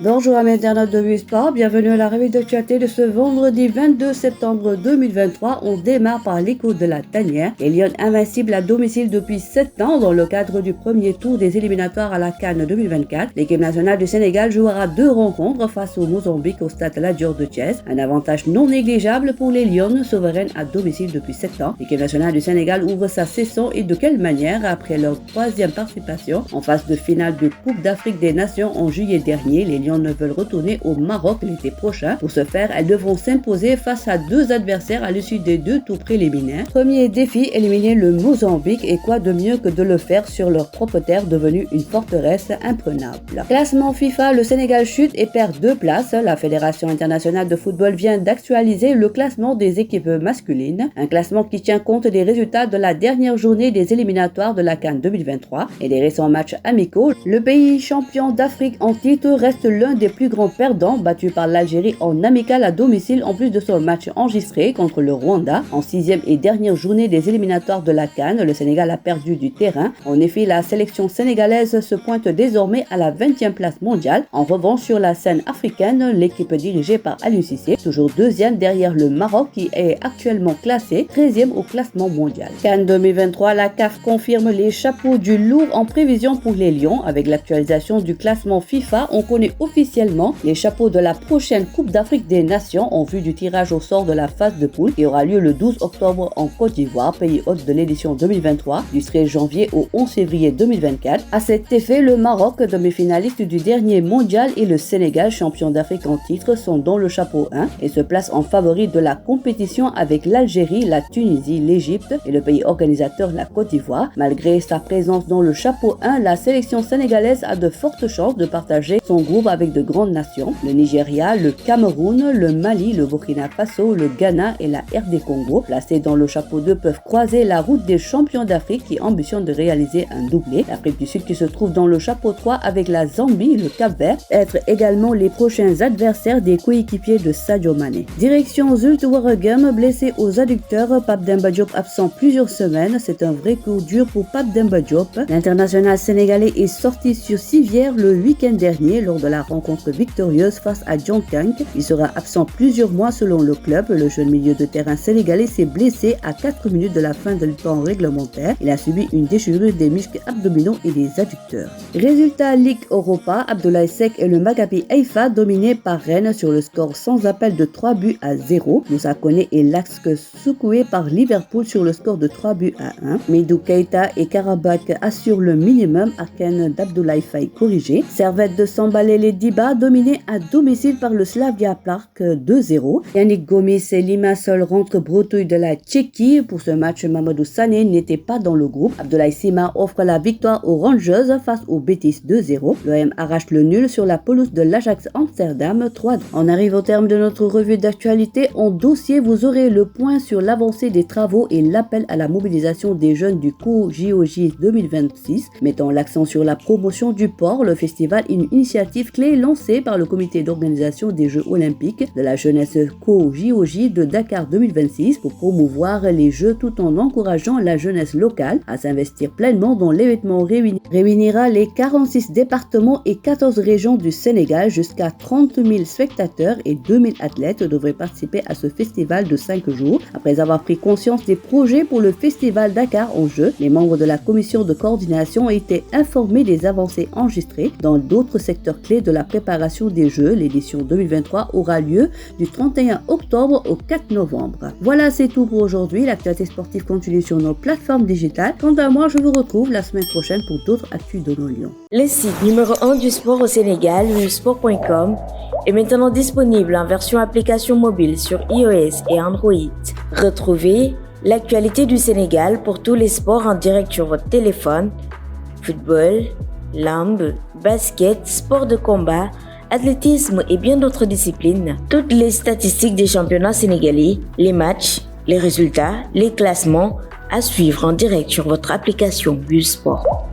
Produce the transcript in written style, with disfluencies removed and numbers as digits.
Bonjour amis internautes de Sport, bienvenue à la revue d'actualité de ce vendredi 22 septembre 2023. On démarre par l'écho de la tanière. Les Lions invincibles à domicile depuis 7 ans dans le cadre du premier tour des éliminatoires à la CAN 2024. L'équipe nationale du Sénégal jouera 2 rencontres face au Mozambique au stade La Dior de Thiès. Un avantage non négligeable pour les Lions souveraines à domicile depuis 7 ans. L'équipe nationale du Sénégal ouvre sa saison et de quelle manière après leur 3e participation en phase de finale de Coupe d'Afrique des Nations en juillet dernier. Les Lions ne veulent retourner au Maroc l'été prochain. Pour ce faire, elles devront s'imposer face à 2 adversaires à l'issue des 2 tours préliminaires. Premier défi, éliminer le Mozambique, et quoi de mieux que de le faire sur leur propre terre devenue une forteresse imprenable. Classement FIFA, le Sénégal chute et perd 2 places. La Fédération internationale de football vient d'actualiser le classement des équipes masculines, un classement qui tient compte des résultats de la dernière journée des éliminatoires de la CAN 2023 et des récents matchs amicaux. Le pays champion d'Afrique en titre reste l'un des plus grands perdants, battu par l'Algérie en amical à domicile en plus de son match enregistré contre le Rwanda. En 6e et dernière journée des éliminatoires de la CAN, le Sénégal a perdu du terrain. En effet, la sélection sénégalaise se pointe désormais à la 20e place mondiale. En revanche, sur la scène africaine, l'équipe dirigée par Aliou Cissé, toujours 2e derrière le Maroc qui est actuellement classé 13e au classement mondial. CAN 2023, la CAF confirme les chapeaux du lourd en prévision pour les Lions. Avec l'actualisation du classement FIFA, on connaît officiellement les chapeaux de la prochaine Coupe d'Afrique des Nations en vue du tirage au sort de la phase de poule qui aura lieu le 12 octobre en Côte d'Ivoire, pays hôte de l'édition 2023, du 13 janvier au 11 février 2024. À cet effet, le Maroc, demi-finaliste du dernier mondial, et le Sénégal, champion d'Afrique en titre, sont dans le chapeau 1 et se placent en favori de la compétition avec l'Algérie, la Tunisie, l'Égypte et le pays organisateur, la Côte d'Ivoire. Malgré sa présence dans le chapeau 1, la sélection sénégalaise a de fortes chances de partager son groupe avec de grandes nations, le Nigeria, le Cameroun, le Mali, le Burkina Faso, le Ghana et la RD Congo. Placés dans le chapeau 2 peuvent croiser la route des champions d'Afrique qui ambitionnent de réaliser un doublé. L'Afrique du Sud qui se trouve dans le chapeau 3 avec la Zambie et le Cap-Vert être également les prochains adversaires des coéquipiers de Sadio Mané. Direction Zulte Waregem, blessé aux adducteurs, Pape Demba Diop absent plusieurs semaines. C'est un vrai coup dur pour Pape Demba Diop. L'international sénégalais est sorti sur civière le week-end dernier lors de la rencontre victorieuse face à Dionkang. Il sera absent plusieurs mois selon le club. Le jeune milieu de terrain sénégalais s'est blessé à 4 minutes de la fin du temps réglementaire. Il a subi une déchirure des muscles abdominaux et des adducteurs. Résultat Ligue Europa, Abdoulaye Seck et le Maccabi Haïfa dominés par Rennes sur le score sans appel de 3-0. Moussa Koné et Lask secoués par Liverpool sur le score de 3-1. Midou Keita et Karabakh assurent le minimum. Arken d'Abdoulaye Faye corrigé. Servette de Sambalé les Diba dominés à domicile par le Slavia Prague 2-0. Yannick Gomis et Limassol rentrent bretouille de la Tchéquie. Pour ce match, Mamadou Sané n'était pas dans le groupe. Abdoulaye Sima offre la victoire aux Rangers face au Betis 2-0. L'OM arrache le nul sur la pelouse de l'Ajax Amsterdam 3-2. On arrive au terme de notre revue d'actualité. En dossier, vous aurez le point sur l'avancée des travaux et l'appel à la mobilisation des jeunes du COJOJ 2026, mettant l'accent sur la promotion du port. Le festival, une initiative clé lancée par le comité d'organisation des Jeux Olympiques de la jeunesse COJOJ de Dakar 2026 pour promouvoir les Jeux tout en encourageant la jeunesse locale à s'investir pleinement dans l'événement réunira les 46 départements et 14 régions du Sénégal. Jusqu'à 30 000 spectateurs et 2 000 athlètes devraient participer à ce festival de 5 jours. Après avoir pris conscience des projets pour le festival Dakar en jeu, les membres de la commission de coordination ont été informés des avancées enregistrées dans d'autres secteurs clés de la préparation des Jeux. L'édition 2023 aura lieu du 31 octobre au 4 novembre. Voilà, c'est tout pour aujourd'hui. L'actualité sportive continue sur nos plateformes digitales. Quant à moi, je vous retrouve la semaine prochaine pour d'autres actus de nos Lions. Le site numéro 1 du sport au Sénégal, sport.com, est maintenant disponible en version application mobile sur iOS et Android. Retrouvez l'actualité du Sénégal pour tous les sports en direct sur votre téléphone: football, lambe, basket, sport de combat, athlétisme et bien d'autres disciplines. Toutes les statistiques des championnats sénégalais, les matchs, les résultats, les classements à suivre en direct sur votre application Busport.